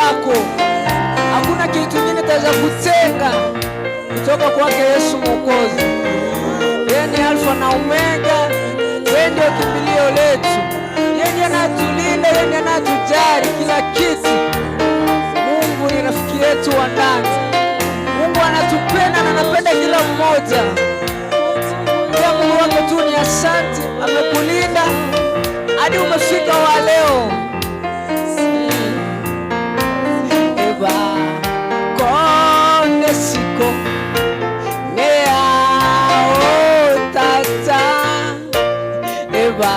wako. Hakuna kitu kingine kitaweza kutenga kutoka kwake Yesu Mwokozi. Yeye ni Alfa na Omega, yeye ndio kimbilio letu, yeye ndiye anatulinda, yeye ndiye anatujali kila kitu. Mungu ni rafiki yetu wa ndani. Mungu anatupenda na anapenda kila mmoja. Kwa Mungu wako tu ni asante, amekulinda hadi umefika wa leo. Eba konde siko nea otata. Eba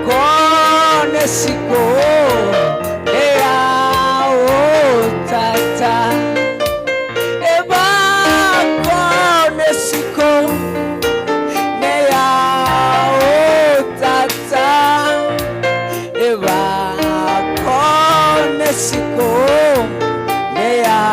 konde siko nea otata. Eba konde siko nea otata. Eba konde siko nea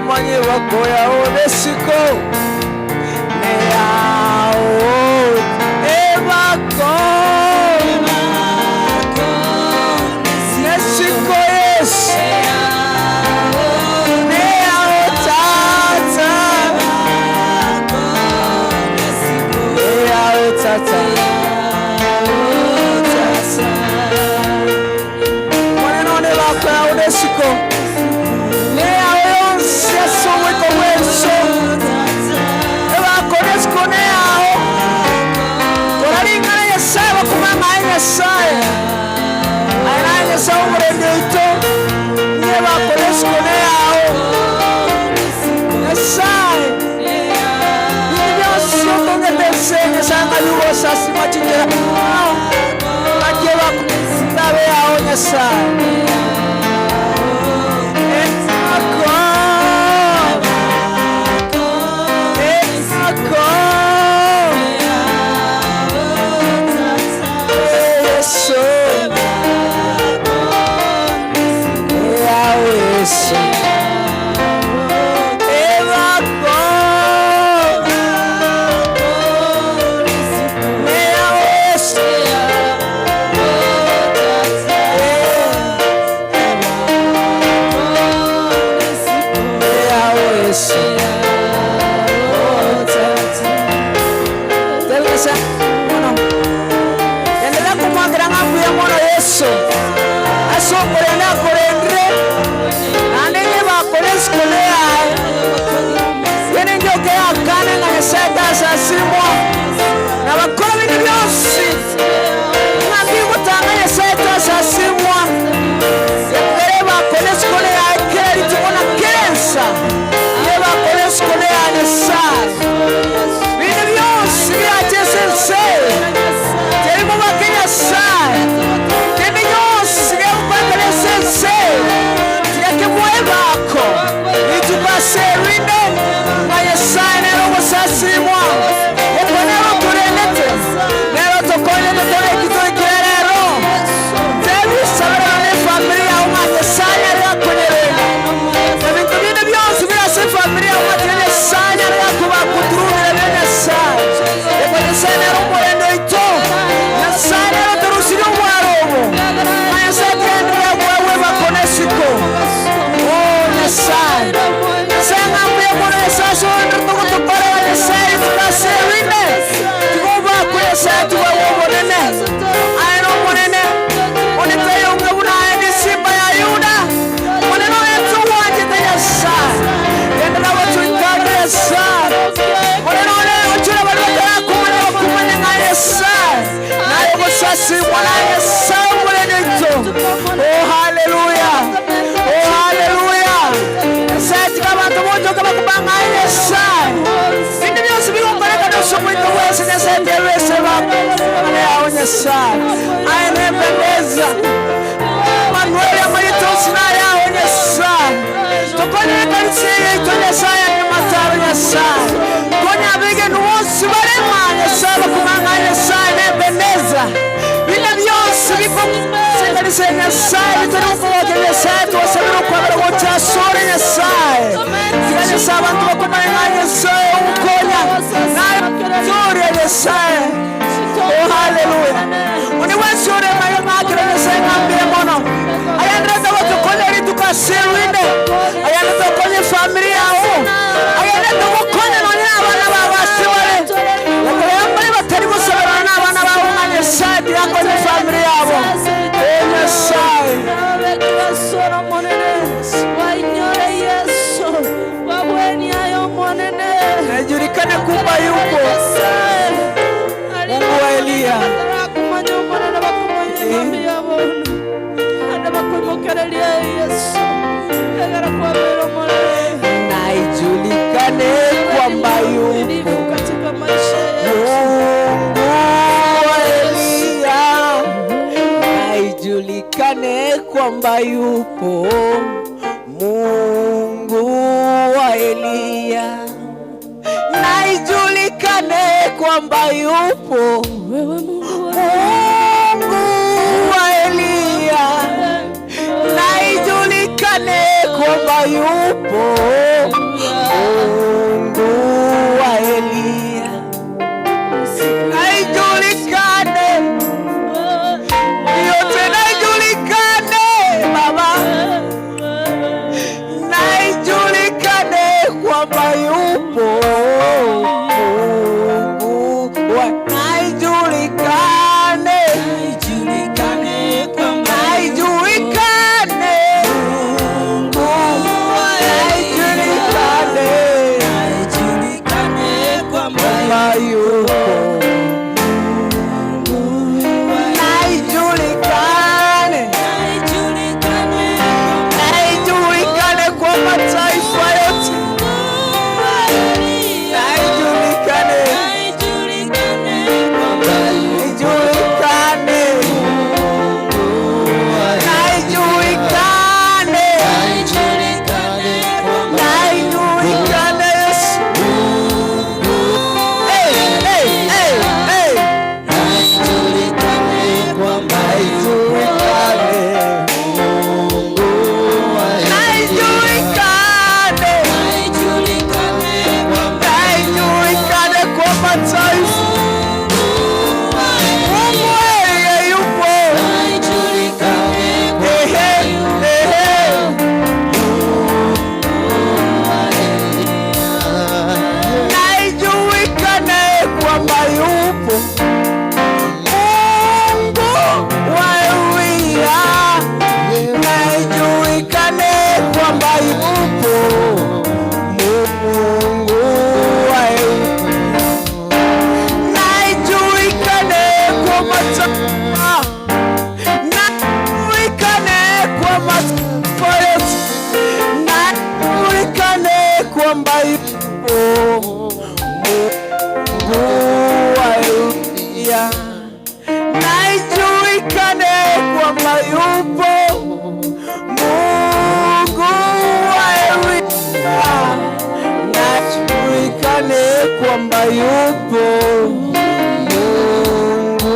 manye wakoya onesiko neao ebako nesiko yes neao tata neao tata mwanenone wakoya onesiko Saya ananya saumre nito nyeba koresone ao sai nyo sio ngedesenya sanga lugo sasi machinjera akeba kusabe ao nyasai basi mwanaye Samuel nito. Oh haleluya. Oh haleluya. Sati kama tumoto kama kubanga Yesu. Indi byose bigongereka dosomwito wese nesende wese baba. Mane yaonye sana. Ayenebeleza. Manuel amayito sina yaonye sana. Tokone kanisi itonya saya Nyamataro Nyasaye. Konya bige nuwose baremanya saba kumanga Nyasaye nebeleza. Bile byose bikomse kanisi Nyasaye bitaruko wake Nyasaye tuwasabira kwabara wocha sore Nyasaye. Kigani saba tubakomanga Nyasaye ukonya. Na sore Nyasaye. Oh haleluya. Uniwasi ore mayo makira Nyasaye ngambire mono. Ayandreza watu kole ritukasirwinde. Ayandreza kwenye familia yao. Ayandreza kwenye abana babasiwale. Yakole yambali batari gusabana n'abana babo nganye side yako ni familia yabo. Nyasaye. Basoro monene. Wanyore Yesu. Wabweni ayo monene. Najulikane kumba yuko. Mungu wa Elia. Naijulikane kwamba yupo katika maisha yetu. Mungu wa Elia. Naijulikane kwamba yupo Mungu wa Elia. Naijulikane kwamba yupo wewe Mungu wa Elia. Naijulikane kwamba yupo Mungu wa Elia. Naijulikane yote, naijulikane Baba. Naijulikane kwamba yupo kwamba yupo Mungu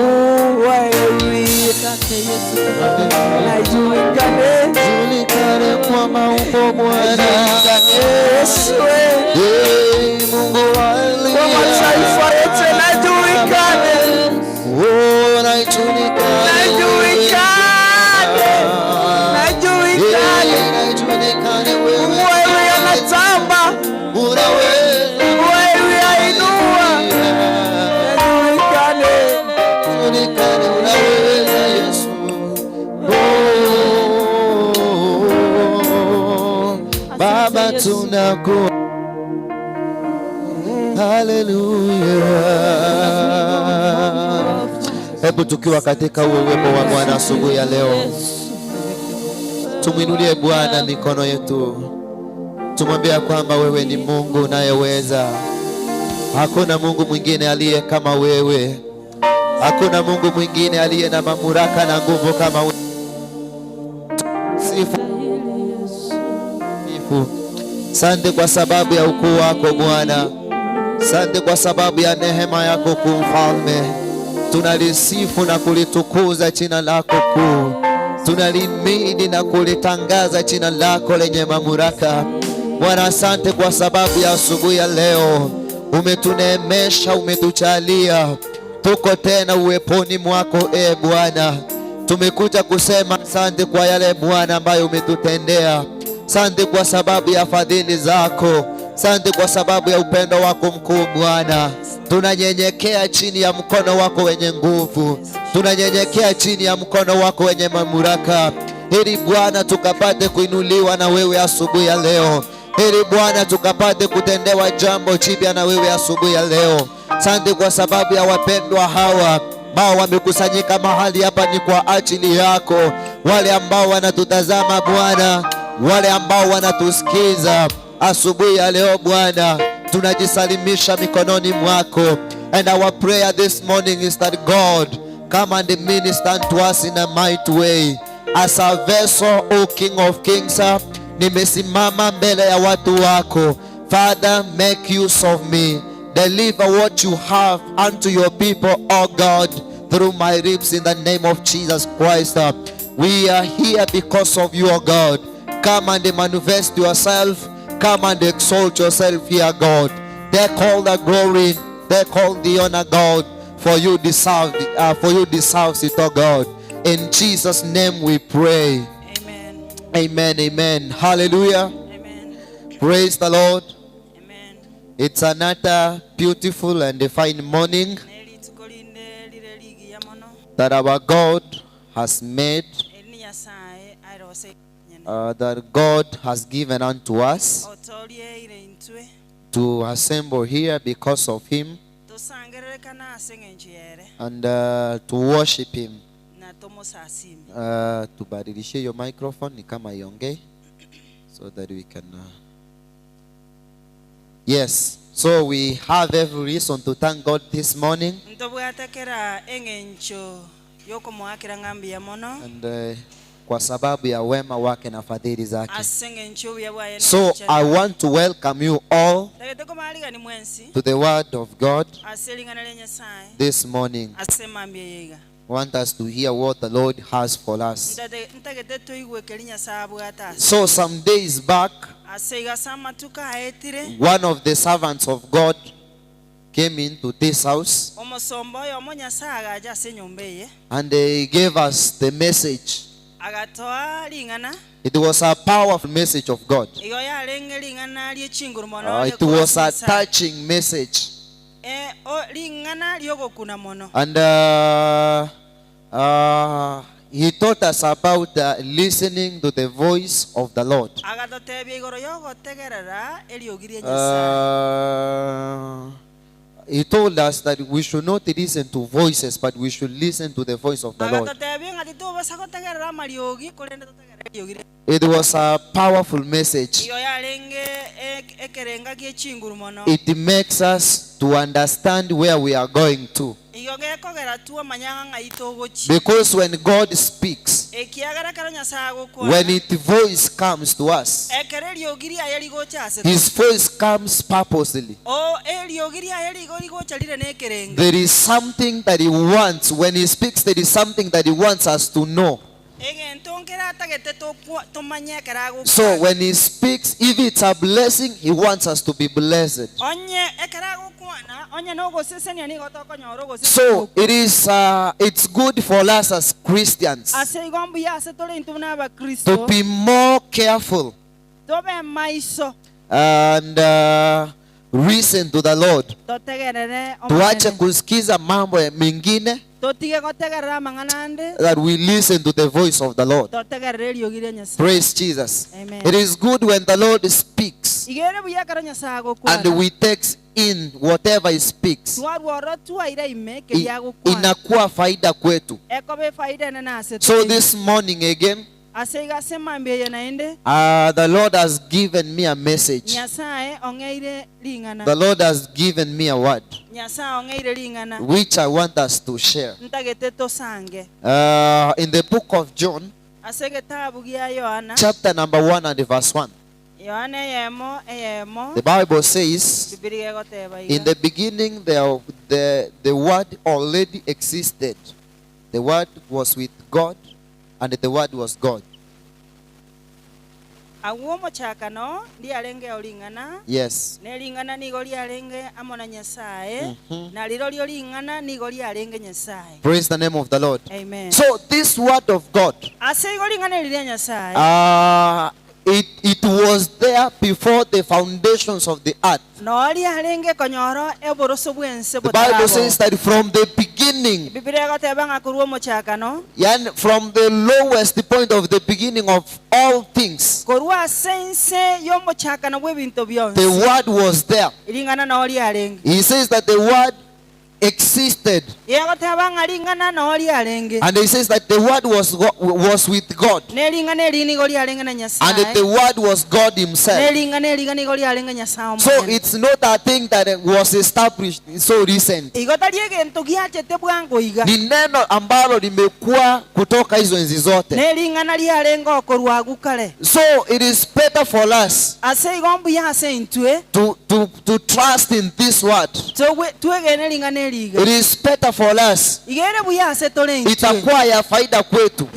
wa Elia. Najulikane kwa maumbo Bwana Yesu, Mungu wa Elia. Kwa mataifa yote najulikane, oh najulikane, wewe unatamba, Baba tunako. Hallelujah. Hebu tukiwa katika uwepo wa Bwana asubuhi ya leo, tumwinulie Bwana mikono yetu, tumwambia kwamba wewe ni Mungu unayeweza. Hakuna Mungu mwingine aliye kama wewe. Hakuna Mungu mwingine aliye na mamlaka na nguvu kama wewe. Sifu. Asante kwa sababu ya ukuu wako Bwana. Asante kwa sababu ya neema yako kuu Mfalme. Tunalisifu na kulitukuza jina lako kuu. Tunalimidi na kulitangaza jina lako lenye mamlaka. Bwana, asante kwa sababu ya asubuhi ya leo. Umetuneemesha, umetujalia. Tuko tena uweponi mwako Bwana. Tumekuja kusema asante kwa yale Bwana ambayo umetutendea. Asante kwa sababu ya fadhili zako. Asante kwa sababu ya upendo wako mkuu Bwana. Tunanyenyekea chini ya mkono wako wenye nguvu. Tunanyenyekea chini ya mkono wako wenye mamlaka. Ili Bwana tukapate kuinuliwa na wewe asubuhi ya leo. Ili Bwana tukapate kutendewa jambo jipya na wewe asubuhi ya leo. Asante kwa sababu ya wapendwa hawa ambao wamekusanyika mahali hapa ni kwa ajili yako. Wale ambao wanatutazama Bwana, wale ambao wanatusikiza asubuhi ya leo Bwana, tunajisalimisha mikononi mwako. And our prayer this morning is that God come and minister to us in a mighty way. As a vessel, O King of Kings, nimesimama mbele ya watu wako. Father, make use of me. Deliver what you have unto your people, O God, through my lips in the name of Jesus Christ. We are here because of you, O God. Come and manifest yourself. Come and exalt yourself here, God. Take all the glory, take all the honor, God, for you deserve it, O God. In Jesus' name we pray. Amen. Amen. Amen. Hallelujah. Amen. Praise the Lord. Amen. It's another beautiful and divine morning that our God has made, that God has given unto us to assemble here because of Him and to worship Him. Tubadilishe your microphone ni kama iongee so that we can yes, so we have every reason to thank God this morning. And kwa sababu ya wema wake na fadhili zake. So I want to welcome you all to the word of God this morning. I want us to hear what the Lord has for us. So some days back, one of the servants of God came into this house and they gave us the message. It was a powerful message of God. It was a touching message. And he taught us about listening to the voice of the Lord. He told us that we should not listen to voices, but we should listen to the voice of the Lord. It was a powerful message. It makes us to understand where we are going to. Because when God speaks, when His voice comes to us, His voice comes purposely. There is something that He wants. When He speaks, there is something that He wants us to know. So when He speaks, if it's a blessing, He wants us to be blessed. So it is it's good for us as Christians to be more careful and listen to the Lord. Tuache kusikiza mambo mengine, that we listen to the voice of the Lord. Praise Jesus. Amen. It is good when the Lord speaks. and we take in whatever he speaks, inakuwa faida kwetu. So this morning again, the Lord has given me a message. The Lord has given me a word which I want us to share. In the book of John, chapter number 1 and verse 1, the Bible says, in the beginning the Word already existed. The Word was with God, and the Word was God. Yes. Praise the name of the Lord. Amen. So this Word of God, it was there before the foundations of the earth. The Bible says that from the beginning, and from the lowest point of the beginning of all things, the Word was there. He says that the Word existed, and he says that the Word was with God, and the Word was God himself. So it's not a thing that was established so recent. Ni neno ambalo limekuwa kutoka hizo enzi zote. So it is better for us to trust in this word. It is better for us. Itakuwa ya faida kwetu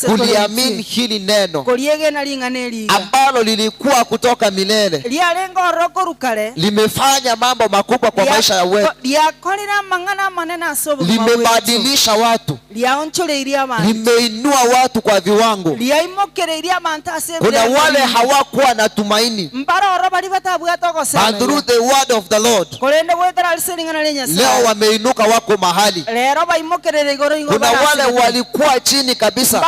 kuliamini hili neno ambalo lilikuwa kutoka milele, limefanya mambo makubwa kwa maisha ya wetu, limebadilisha watu, limeinua watu kwa viwango. Kuna wale hawakuwa na tumaini, but through the word of the Lord leo wameinuka, wako mahali. Kuna wale walikuwa chini kabisa,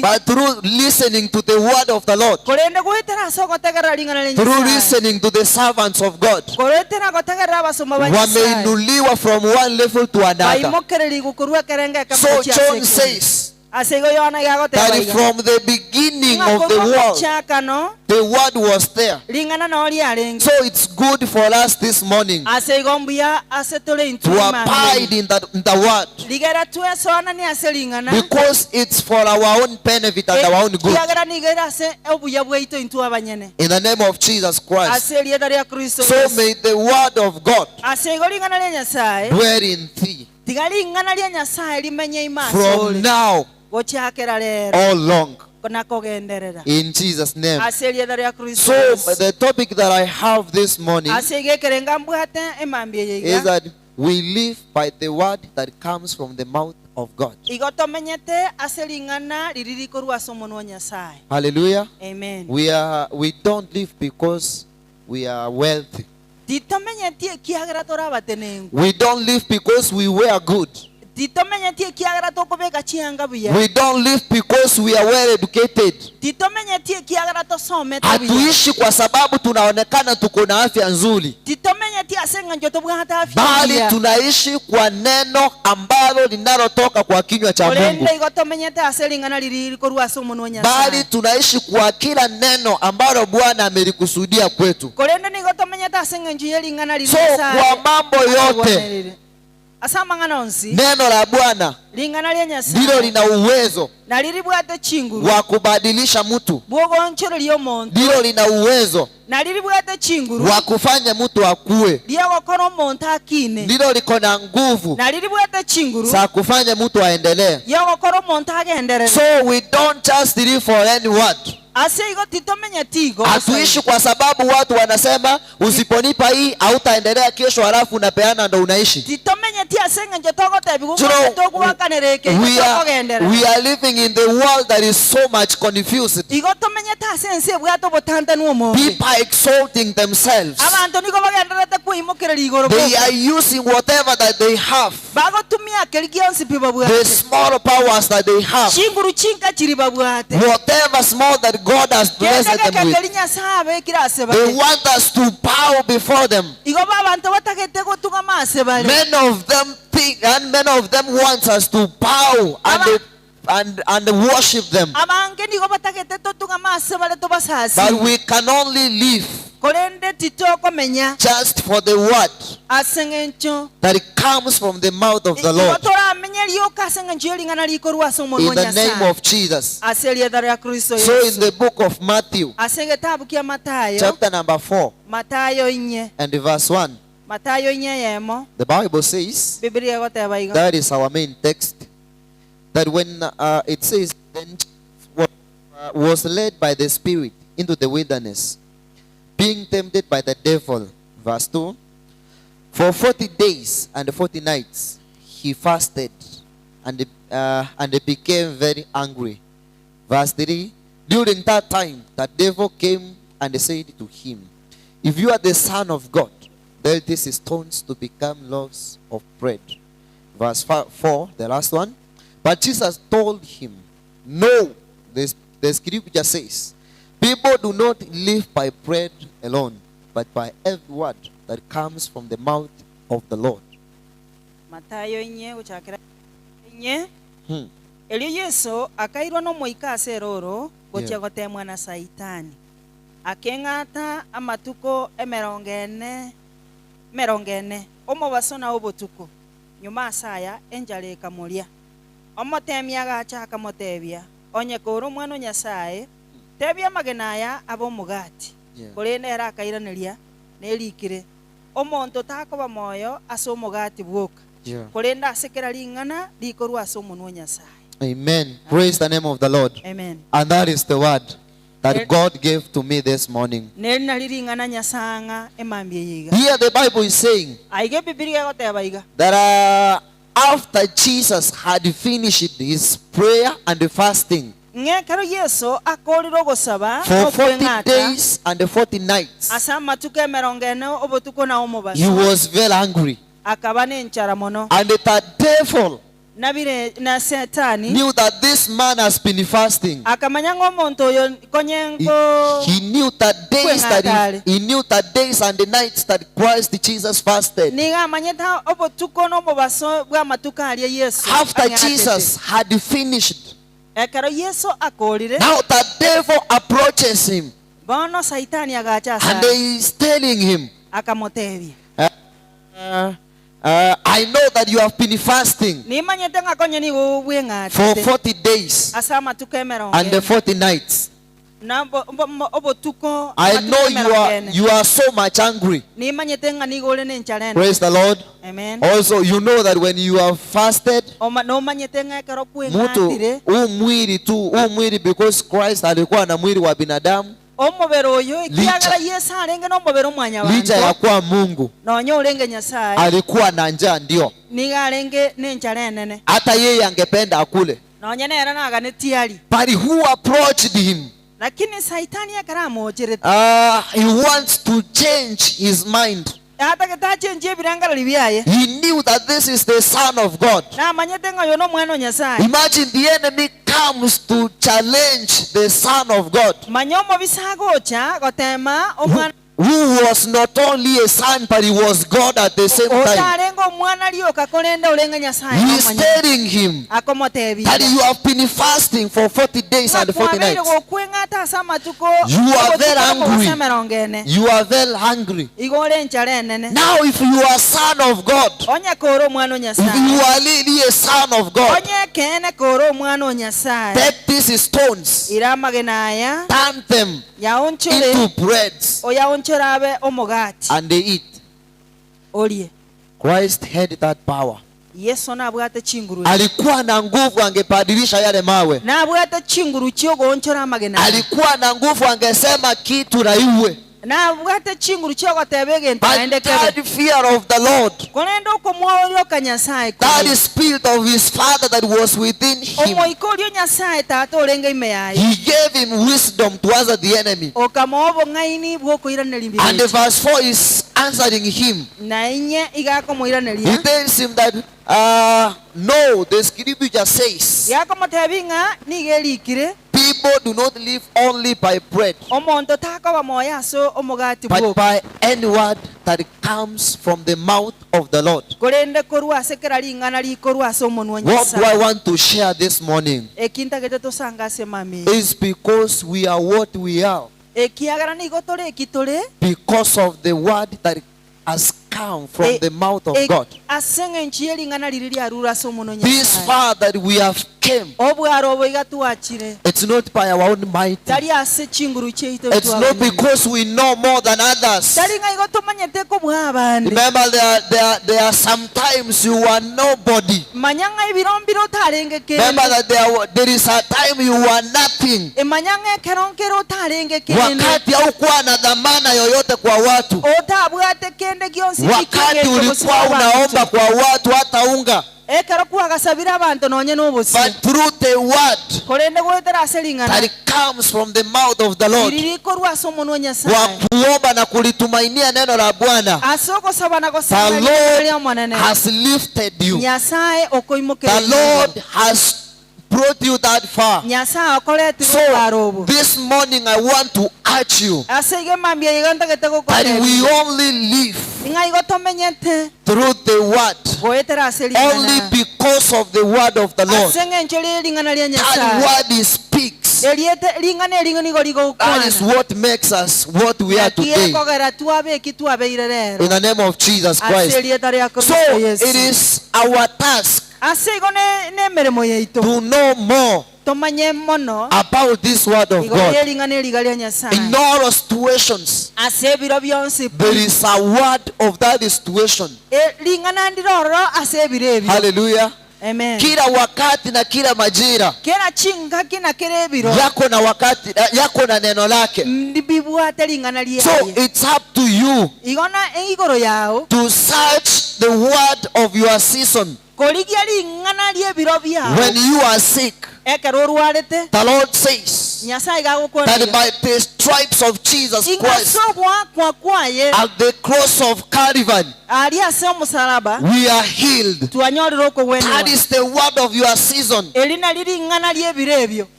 but through listening to the word of the Lord, through listening to the servants of God, wameinuliwa from one level to another. So John says that from the beginning of the world, the Word was there. So it's good for us this morning to abide in the Word, because it's for our own benefit and our own good. In the name of Jesus Christ. So may the Word of God dwell in thee from now all long, in Jesus' name. So the topic that I have this morning is that we live by the word that comes from the mouth of God. Hallelujah. Amen. We don't live because we are wealthy. We don't live because we wear good. We don't live because we are well educated. Hatuishi kwa sababu tunaonekana tuko na afya nzuri, bali tunaishi kwa neno ambalo linalotoka kwa kinywa cha Mungu. Bali tunaishi kwa kila neno ambalo Bwana amelikusudia kwetu. So kwa mambo yote, neno la Bwana ndilo lina uwezo wa kubadilisha mtu, ndilo lina uwezo wa kufanya mtu akue, ndilo liko na nguvu za kufanya mtu aendelee. So we don't just live for any word. Hatuishi kwa sababu watu wanasema usiponipa hii hautaendelea kesho, halafu unapeana ndo unaishi. We are living in the world that is so much confused. People are exalting themselves. They are using whatever that they have, the small powers that they have, whatever small that that God has blessed them with. They want us to bow before them. Many of them think, and many of them want us to bow and worship them. But we can only live just for the word that it comes from the mouth of the Lord. In the name of Jesus. So in the book of Matthew, chapter number 4 and verse 1, the Bible says, that is our main text, that when it says, then was led by the Spirit into the wilderness, being tempted by the devil. Verse 2, for 40 days and 40 nights he fasted and became very angry. Verse 3, during that time the devil came and said to him, if you are the Son of God, tell these stones to become loaves of bread. Verse 4, the last one, but Jesus told him, no, the scripture says, people do not live by bread alone, but by every word that comes from the mouth of the Lord. Elio Yesu akairwa no moika aseroro gocha gotemwa na saitani akengata amatuko emerongene omobasona obotuko nyuma asaya enjale kamulia omotemia gacha akamotebia onye koro mwana nyasaye tebia magenaya abomugati kolene era akairaneria nelikire omonto takoba moyo asomugati bwoka kolenda asekera lingana likorwa asomunwa nyasaye. Amen. Praise the name of the Lord. Amen. And that is the word that God gave to me this morning. Here the Bible is saying that after Jesus had finished his prayer and fasting for 40 days and 40 nights, he was very angry. And the devil knew that this man has been fasting. He knew that days and the nights that Christ Jesus fasted. After Jesus had finished, now the devil approaches him and he is telling him, I know that you have been fasting for 40 days and 40 nights. I know you are so much angry. Praise the Lord. Amen. Also, you know that when you have fasted, because Christ alikuwa na mwili wa binadamu, licha ya kuwa Mungu, alikuwa na njaa ndio. Hata yeye angependa akule. But who approached him? He wants to change his mind. He knew that this is the Son of God. Imagine the enemy comes to challenge the Son of God, who was not only a son but he was God at the same time. He is telling him that you have been fasting for 40 days and 40 nights. You are very hungry. You are very hungry. Now if you are son of God, if you are really a son of God, take these stones, turn them into breads, and they eat. Christ had that power. Alikuwa na nguvu, angebadilisha yale mawe. Alikuwa na nguvu, angesema kitu na iwe. But that fear of the Lord, that spirit of his Father that was within him, he gave him wisdom to answer the enemy. And the verse 4 is answering him. He tells him that no, the scripture says, people people do not live only by bread, but by any word that comes from the mouth of the Lord. What do I want to share this morning? Is because we are what we are, because of the word that has come from the mouth of God. This far that we have came, it's not by our own might. It's not because we know more than others. Remember, there are sometimes you are nobody. Remember that there is a time you are nothing. Wakati haukuwa na dhamana yoyote kwa watu. Wakati ulikuwa unaomba kwa watu hata unga. But through the word that comes from the mouth of the Lord, wakuomba na kulitumainia neno la Bwana, the Lord has lifted you. The Lord has brought you that far. So this morning I want to urge you that we only live through the word, only because of the word of the Lord. That word speaks. That is what makes us what we are today. In the name of Jesus Christ. So it is our task to know more about this word of God. In all situations, there is a word of that situation. Hallelujah. Amen. Kila wakati na kila majira yako na wakati yako na neno lake. So it's up to you to search the word of your season. When you are sick, the Lord says that by the stripes of Jesus Christ at the cross of Calvary, we are healed. That is the word of your season.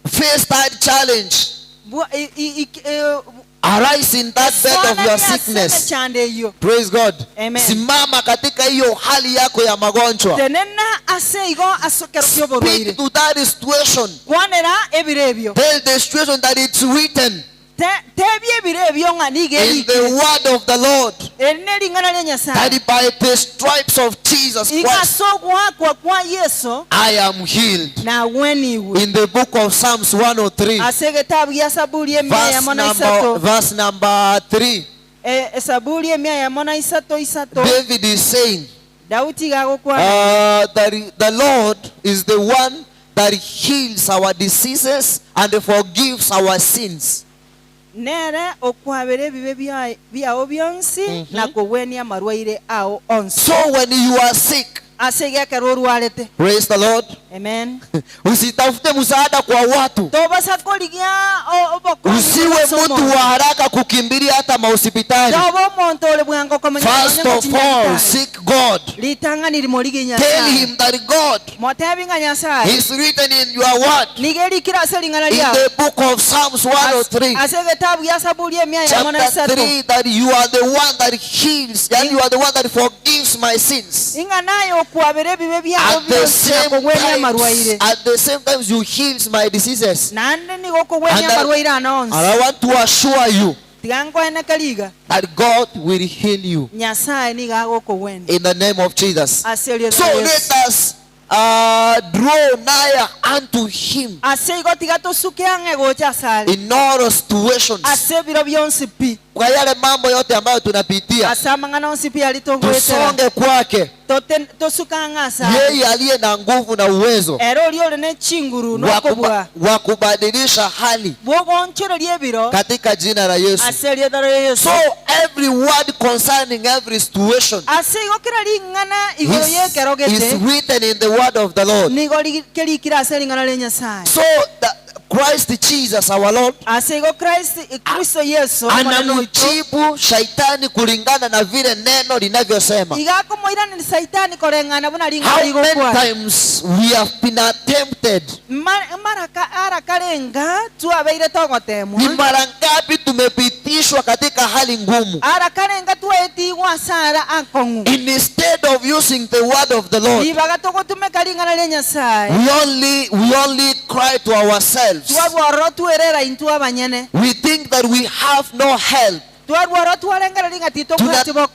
Face that challenge. Arise in that bed of your sickness. Praise God. Amen. Simama katika hiyo hali yako ya magonjwa. Speak to that situation. Tell the situation that it's written in the word of the Lord, that by the stripes of Jesus Christ I am healed. In the book of Psalms 103, verse number 3, David is saying that the Lord is the one that heals our diseases and forgives our sins. So when you are sick, praise the Lord. Amen. Usitafute msaada kwa watu. Usiwe mtu wa haraka kukimbilia hata mahospitali. First of all, seek God. Tell him that God is written in your word. In the book of Psalms 103, chapter 3, that you are the one that heals, and you are the one that forgives my sins. At the same time you heals my diseases. And I want to assure you that God will heal you in the name of Jesus. So let us draw nigh unto him in all situations. Kwa yale mambo yote ambayo tunapitia, tusonge kwake. Yeye aliye na nguvu na uwezo wa kubadilisha hali katika jina la Yesu. So every word concerning every situation is written in the word of the Lord. So Christ Jesus our Lord asego Kristo Yesu anamjibu shaitani kulingana na vile neno linavyosema. How many times we have been attempted? Ni mara ngapi tumepitishwa katika hali ngumu? Instead of using the word of the Lord, we only cry to ourselves. We think that we have no help.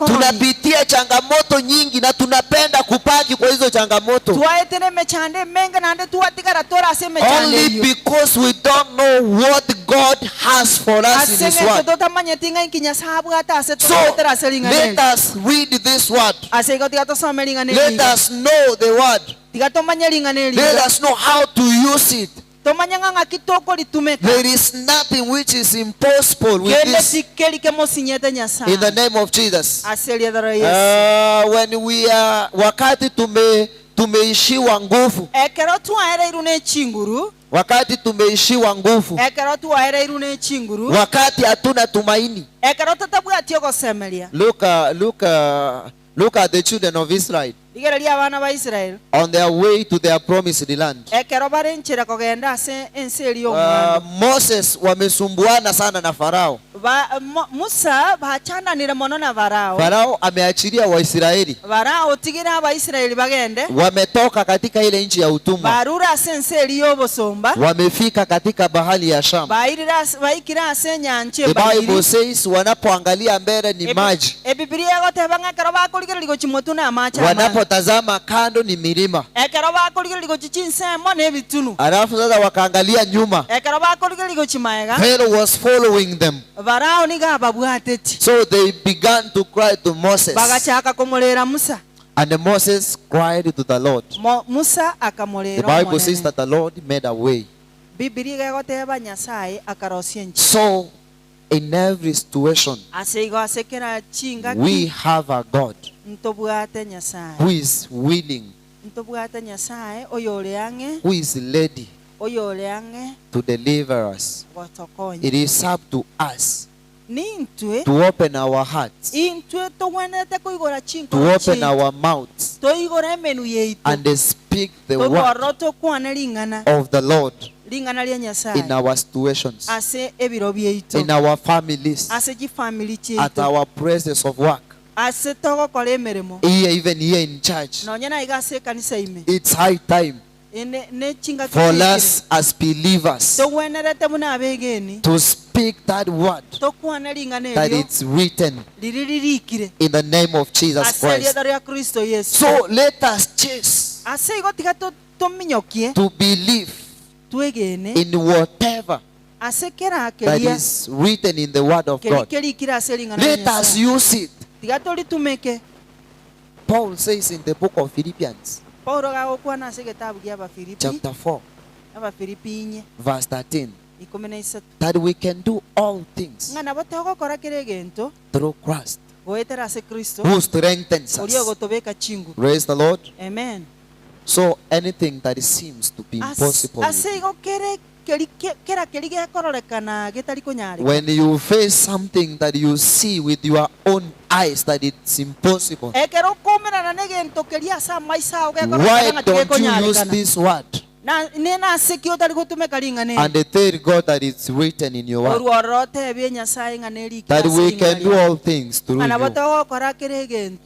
Tunapitia changamoto nyingi na tunapenda kupaki kwa hizo changamoto. Only because we don't know what God has for us in His word. So let us read this word. Let us know the word. Let us know how to use it. There is nothing which is impossible with this. In the name of Jesus. When we are wakati tumeishiwa nguvu. Wakati tumeishiwa nguvu. Wakati hatuna tumaini. Look at the children of Israel on their way to their promised land. Moses wamesumbuana sana na Farao. Farao ameachilia Waisraeli. Wametoka katika ile nchi ya utumwa. Wamefika katika bahari ya Shamu. The Bible says wanapoangalia mbele ni maji. Wanapotazama kando ni milima. Alafu sasa wakaangalia nyuma. Pharaoh was following them. So they began to cry to Moses. And Moses cried to the Lord. The Bible says that the Lord made a way. So in every situation, we have a God who is willing, who is ready to deliver us. It is up to us to open our hearts, to open our mouths, and speak the word of the Lord in our situations, in our families, at our places of work, even here in church. It's high time for us as believers to speak that word that it's written in the name of Jesus Christ. So let us chase to believe in whatever that is written in the word of God. Let us use it. Paul says in the book of Philippians, chapter 4, verse 13, that we can do all things through Christ who strengthens us. Praise the Lord. Amen. So anything that seems to be impossible, when you face something that you see with your own eyes that it's impossible, why don't you use this word and tell God that it's written in your word that we can do all things through you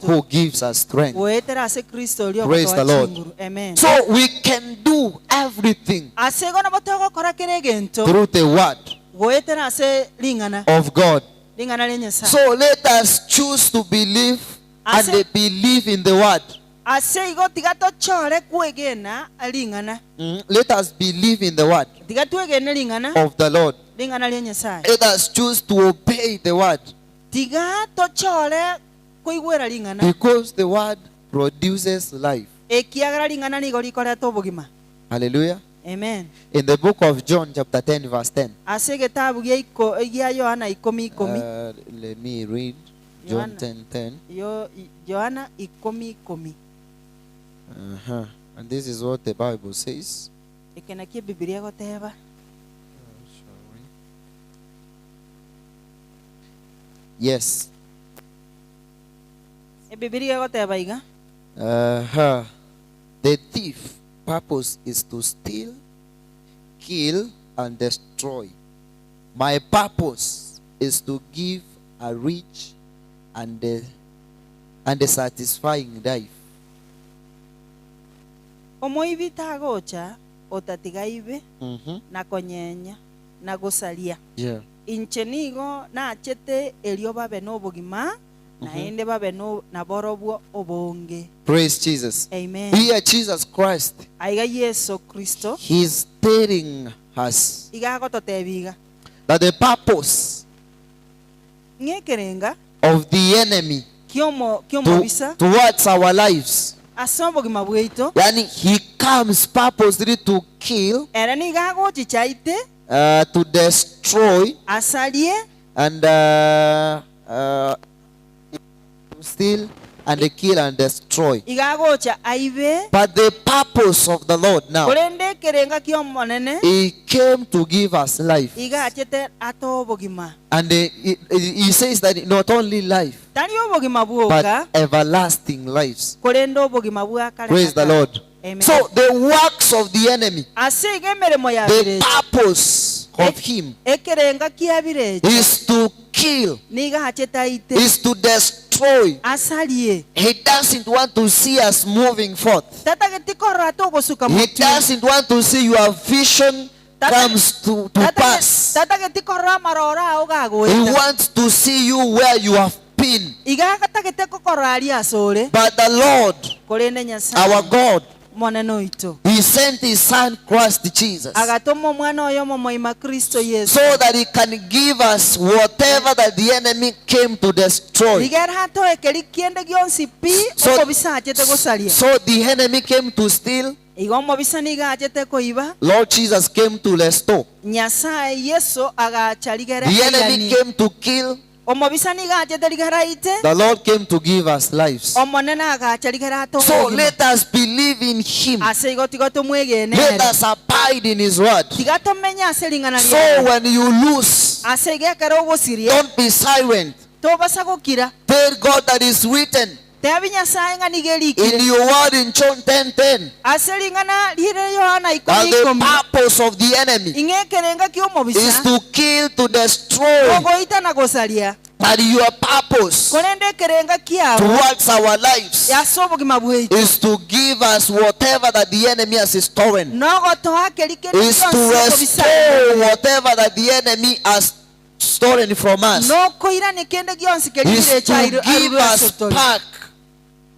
who gives us strength. Praise the Lord. Amen. So we can do everything through the word of God. So let us choose to believe and believe in the word. Let us believe in the word of the Lord. Let us choose to obey the word, because the word produces life. Hallelujah. Amen. In the book of John chapter 10 verse 10. Let me read John 10:10. And this is what the Bible says. Yes. Bibilia goteba iga. The thief purpose is to steal, kill, and destroy. My purpose is to give a rich and a satisfying life. Omoibi tagocha otatiga ibe na konyenya na gosaria. Yeah. Inchenigo na achete elio babe no bogima na ende babe no na borobwo obonge. Praise Jesus. Amen. Here Jesus Christ, Aiga Yesu Kristo He's telling us iga gototebiga that the purpose ngekerenga of the enemy kiomo bisa towards our lives, asombo gima bweito yani he comes purposely to kill, era ni ga gochichaite to destroy, asalie and steal and kill and destroy. iga gocha aibe. But the purpose of the Lord now, Kolende kerenga kiomo nene He came to give us life. iga achete atobo gima And he says that not only life, tani obogima but bwoka everlasting lives. kolende obogima bwakale. Praise the Lord. Amen. So the works of the enemy, asige emeremo ya the bire purpose of him ekerenga kiabirecha is to kill, niga achetaite is to destroy. asalie He doesn't want to see us moving forth. tata getikora to gosuka He doesn't want to see your vision comes to pass. tata getikora marora He ogagoita wants to see you where you have been. iga kata getekokora ali asore But the Lord, kolende nyasa our God, moneno ito He sent His Son Christ Jesus agatomo mwana oyo momoima Kristo Yesu so that He can give us whatever that the enemy came to destroy. igera hato ekeri kiende gionsi pi So- okobisa achete gosalia So the enemy came to steal, igomo bisa niga achete koiba Lord Jesus came to restore. nyasaye Yesu agachaligera The enemy came to kill, omobisa niga achete ligeraite the Lord came to give us lives. omonena agachaligera to So let us believe in Him. ase igotigoto mwegene Let us abide in His word. tigatomenya ase lingana So lya when you lose, ase igekera ogosiria don't be silent. tobasa gokira Tell God that is written tebi nyasaye nga in nigerikire your word in John 10:10 ase lingana lire Yohana that the 10:10 purpose of the enemy ingekerenga is kiomobisa to kill, to destroy. ogoita na gosalia But your purpose kolende kerenga kiabo towards our lives yasobogima bweito is to give us whatever that the enemy has stolen, nogotoa kelikere is to restore whatever that the enemy has stolen from us, nokoira nikende gionsi is kelire to give us back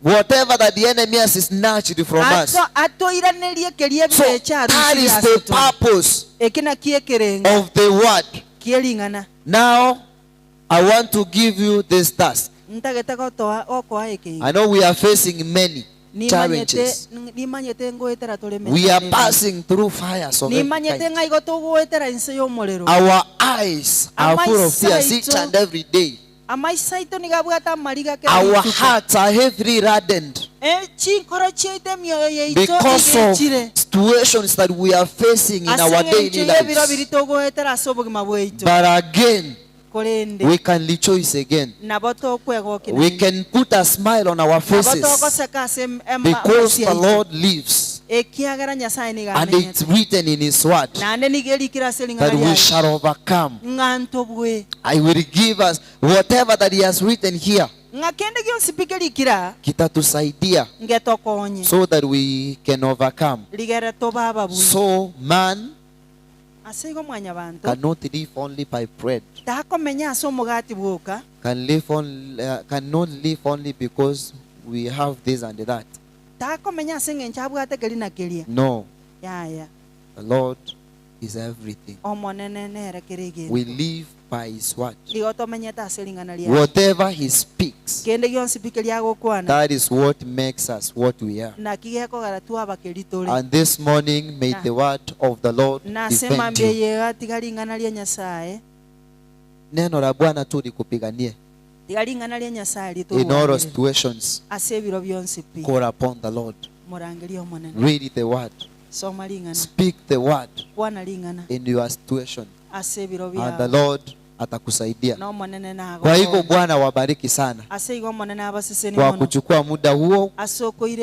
whatever that the enemy has snatched from us. atoira nelie kelie So birecha that is the purpose ekina kiekerenga of the word. kielingana Now, I want to give you this task. ntageta gotoa okoa eke I know we are facing many challenges. nimanyete ngoetera tole We are passing through fires of every nimanyete kind. ngai gotogoetera inse y'omuliro Our eyes are full of tears each and every day. amaisaito nigabwata amaliga Our hearts are heavily raddened chinkoro chiete emyoyo yaito because of igechire situations that we are facing in our daily ebiro lives. biritogoetera ase obogima bwaitu But again, kolende we can rejoice again. nabo tokwegokera We can put a smile on our nabo faces togoseka ase because the Lord lives, ekiagera nyasaye and nigamenyete it's written in His word nande nigerikira ase lingana that we lyaye shall overcome. ng'anto bwe I will give us whatever that He has written here, ng'akende gionsi pikerikira kitatusaidia ngetokonye so that we can overcome. ligere tobaba bwe So man ase igo mwanya bantu cannot live only by bread. takomenya ase omogati bwoka Cannot live only because we have this and that. takomenya ase ng'encha abwate keri na keria No, yaya the Lord is everything. omonene nere keri egento We live by His word. igo tomenyete ase lingana lyaye Whatever He speaks, kende gionsi pikeria gokwana that is what makes us what we are. naki gekogera twabakeri tore And this morning, may the word of the Lord nasema defend you. mbeye tiga lingana lya nyasaye Neno la Bwana tu likupiganie tiga lingana lya nyasaye in all liturwanirire situations. ase ebiro bionsi pi Call upon the Lord. murangeri omonene Read the word. soma lingana Speak the word kwana lingana in your situation. ase ebiro And the byabo Lord atakusaidia. Kwa hivyo Bwana wabariki sana kwa kuchukua muda huo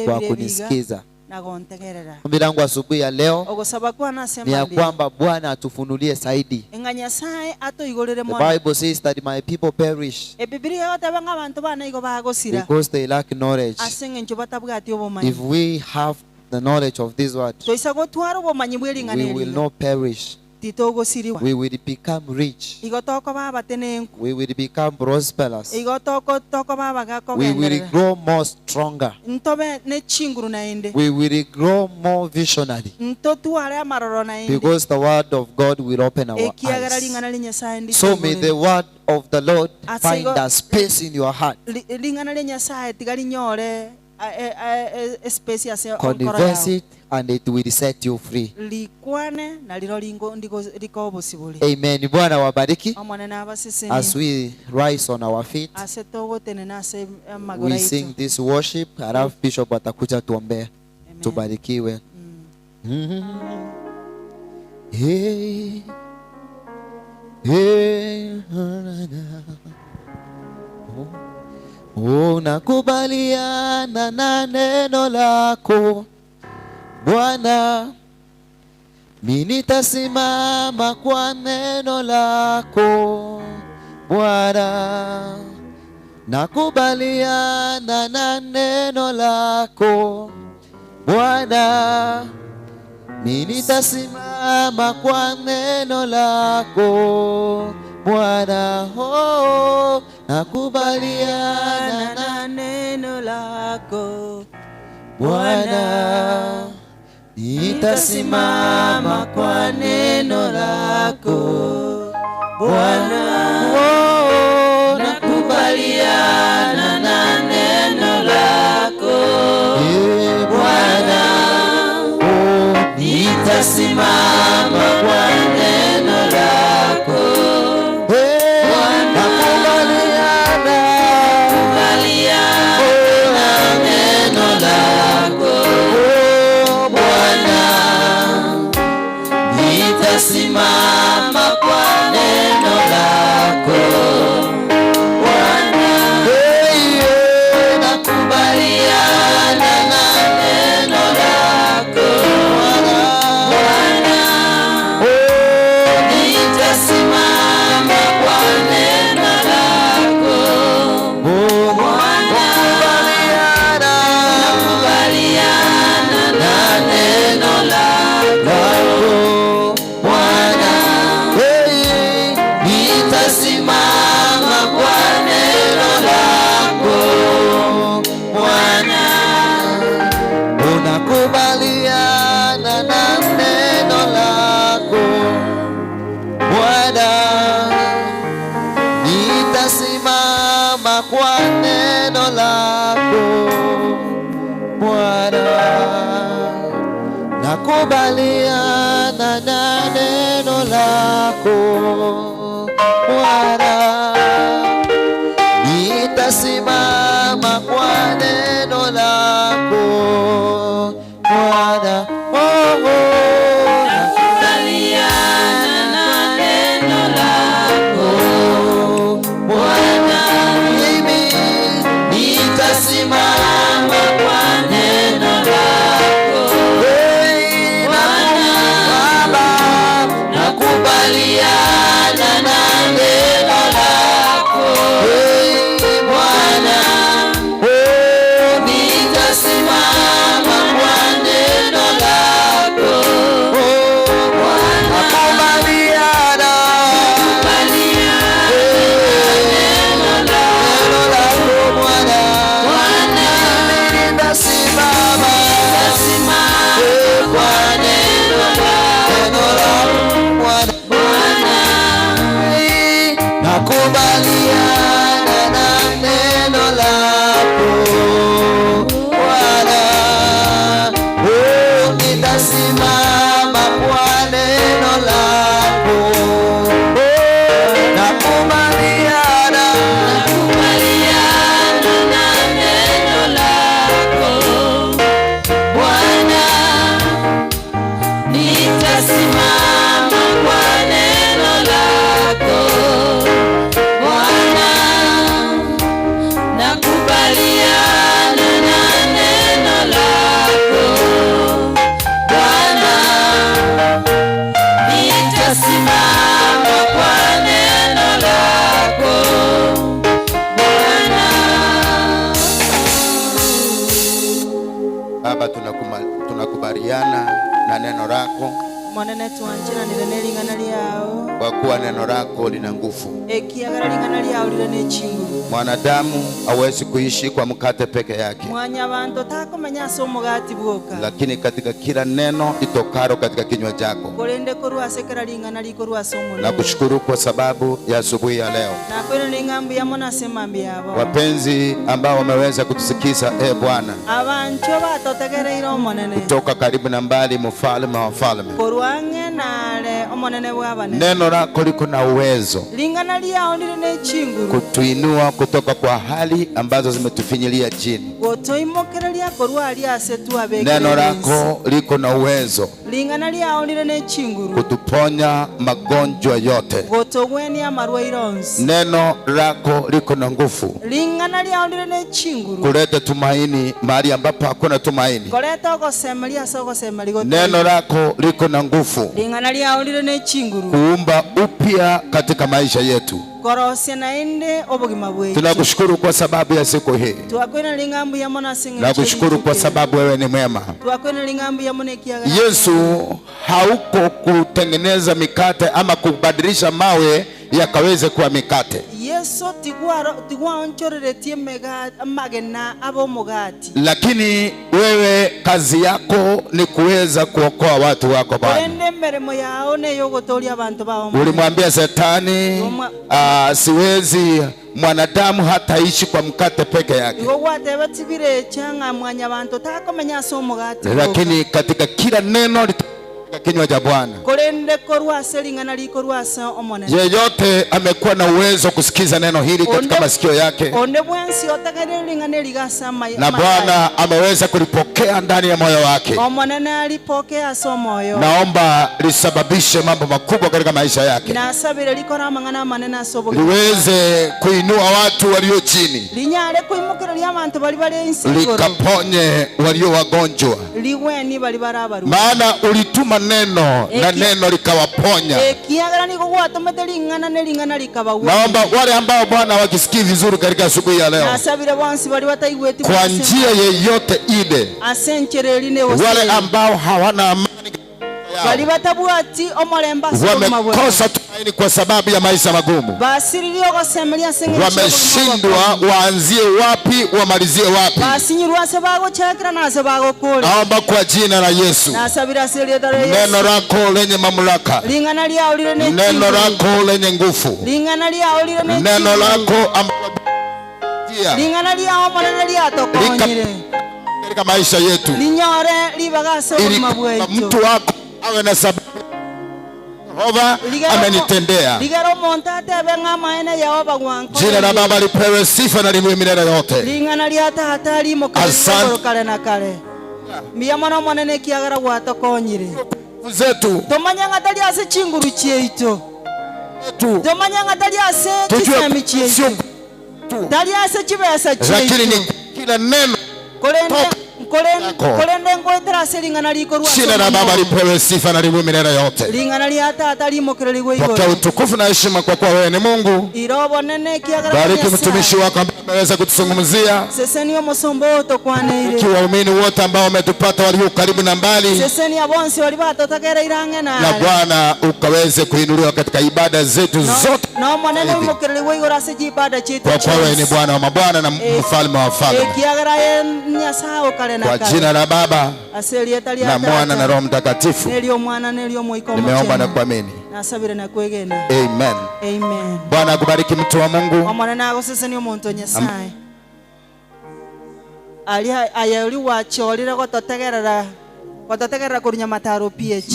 kwa kunisikiza. Ombi langu asubuhi ya leo ni ya kwamba Bwana atufunulie zaidi. The Bible says that my people perish because they lack knowledge. If we have the knowledge of this word, we will not perish. We will become rich. We will become prosperous. We will grow more stronger. We will grow more visionary. Because the word of God will open our eyes. So may the word of the Lord find a space in your heart. Converse it and it will set you free. Amen. Bwana wabariki. As we rise on our feet, we sing this worship. Alafu Bishop atakuja tuombea. Tubarikiwe. Hey. Hey. Nakubaliana na neno lako Bwana, mimi nitasimama kwa neno lako Bwana. Nakubaliana na neno lako Bwana, mimi nitasimama kwa neno lako Bwana. Oh, nakubaliana na neno lako Bwana, nitasimama kwa neno lako Bwana. Oh, nakubaliana na neno lako Bwana. Oh, nitasimama kwa neno lako Bwana. Nakubaliana na neno lako Bwana. Nitasimama kwa neno lako Bwana. Nakubaliana na neno lako Bwana. Nitasimama kwa neno lako Bwana. Nakubaliana na neno lako Bwana. Nitasimama kwa neno lako Bwana. Unakubaliana na neno lako Bwana. Nitasimama kwa neno lako Bwana. Nakubaliana na neno lako Bwana. Nitasimama kwa neno lako Bwana. Oh, nakubaliana na neno lako Bwana. Mimi nitasimama kwa neno lako Bwana. Baba, nakubaliana na neno lako Bwana. Nitasimama kwa neno lako Bwana. Nakubaliana neno lako Bwana. Nitasimama kwa neno lako Bwana. Nakubaliana na neno lako Bwana. Nitasimama kwa neno lako. Nakubaliana na neno lako Bwana. Nitasimama kwa neno lako neno lako, kwa kuwa neno lako lina nguvu. Mwanadamu hawezi kuishi kwa mkate peke yake, lakini katika kila neno litokalo katika kinywa chako. Na kushukuru kwa sababu ya asubuhi ya leo. Wapenzi ambao wameweza kutusikiza, Bwana, kutoka karibu na mbali, mfalme wa wafalme, neno lako liko na uwezo kutuinua kutoka kwa hali ambazo zimetufinyilia chini. Neno lako liko na uwezo kutuponya magonjwa yote. Neno lako liko na nguvu kuleta tumaini mahali ambapo hakuna tumaini. Neno lako liko na nguvu kuumba upya katika maisha yetu. Tunakushukuru kwa sababu ya siku hii. Tunakushukuru kwa sababu wewe ni mwema. Yesu, hauko kutengeneza mikate ama kubadilisha mawe yakaweze kuwa mikate. Lakini wewe kazi yako ni kuweza kuokoa watu wako Bwana. Ulimwambia Shetani, siwezi mwanadamu hataishi kwa mkate peke yake, lakini katika kila neno kinywa cha Bwana. Yeyote amekuwa na uwezo kusikiza neno hili katika masikio yake, na Bwana ameweza kulipokea ndani ya moyo wake, naomba lisababishe mambo makubwa katika maisha yake, liweze kuinua watu walio chini, likaponye walio wagonjwa, maana ulituma neno na neno likawaponya. Naomba wale ambao Bwana wakisikii vizuri katika asubuhi ya leo, kwa njia yeyote ile, wale ambao hawana amani, wamekosa tumaini kwa sababu ya maisha magumu, wameshindwa waanzie wapi wamalizie wapi, naomba kwa jina la Yesu, neno lako lenye mamlaka, neno lako lenye nguvu, neno lako katika maisha yetu, ili mtu wako awe na sababu, Yehova amenitendea. Jina la Baba lipewe sifa na liwe milele yote. Asante zetu, lakini ni kila neno jina la Baba lipewe sifa na liwe milele yote. Pokea utukufu na heshima kwa kuwa wewe ni Mungu. Bariki mtumishi wako ambaye ameweza kutuzungumzia, waumini wote ambao wametupata walio karibu na mbali, na Bwana ukaweze kuinuliwa katika ibada zetu zote, kwa kuwa wewe ni Bwana wa mabwana na mfalme wa wafalme. Kwa jina la Baba na Mwana na Roho Mtakatifu nimeomba na kuamini. Amen. Bwana akubariki mtu wa Mungu.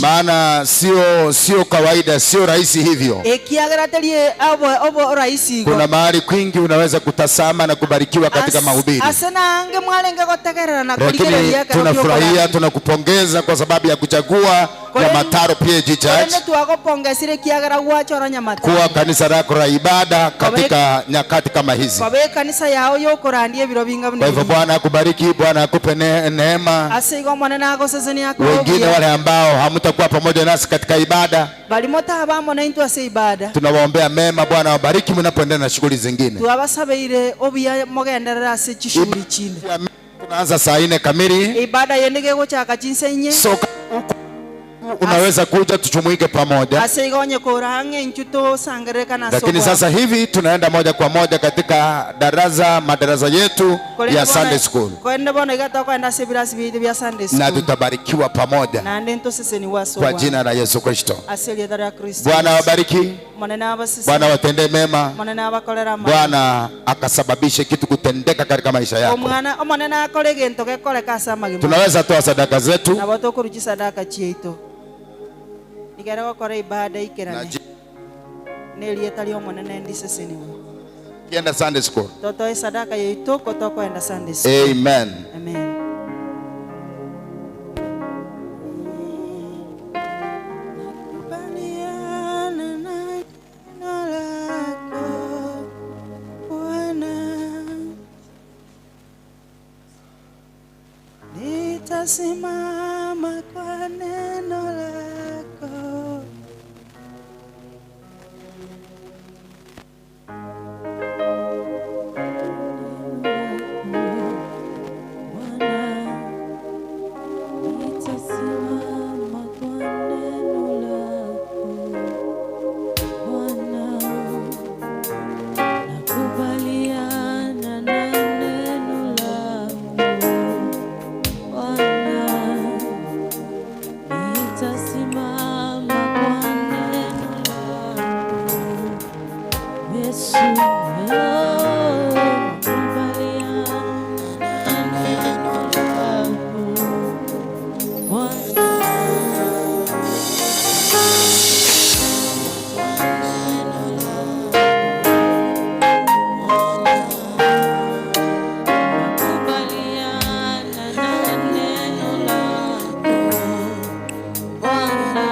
Maana sio kawaida, sio rahisi hivyo. Kuna mahali kwingi unaweza kutazama na kubarikiwa katika mahubiri, lakini tunafurahia, tunakupongeza kwa sababu ya kuchagua Nyamataro P.A.G.Church kuwa kanisa lako la ibada katika nyakati kama hizi. Kwa hivyo Bwana akubariki, Bwana akupe neema. Wengine wale ambao hamtakuwa pamoja nasi katika ibada, tunawaombea mema. Bwana wabariki mnapoendelea na shughuli zingine. Tunaanza saa 4 kamili. unaweza kuja tuchumuike pamoja. Lakini sasa hivi tunaenda moja kwa moja katika madarasa yetu ya Sunday School. Na tutabarikiwa pamoja kwa jina la Yesu Kristo. Bwana wabariki. Bwana watende mema. Bwana akasababishe kitu kutendeka katika maisha yako. Tunaweza toa sadaka zetu. Kienda Sunday School. Amen. Amen. Nitasimama kwa neno lako. Bwana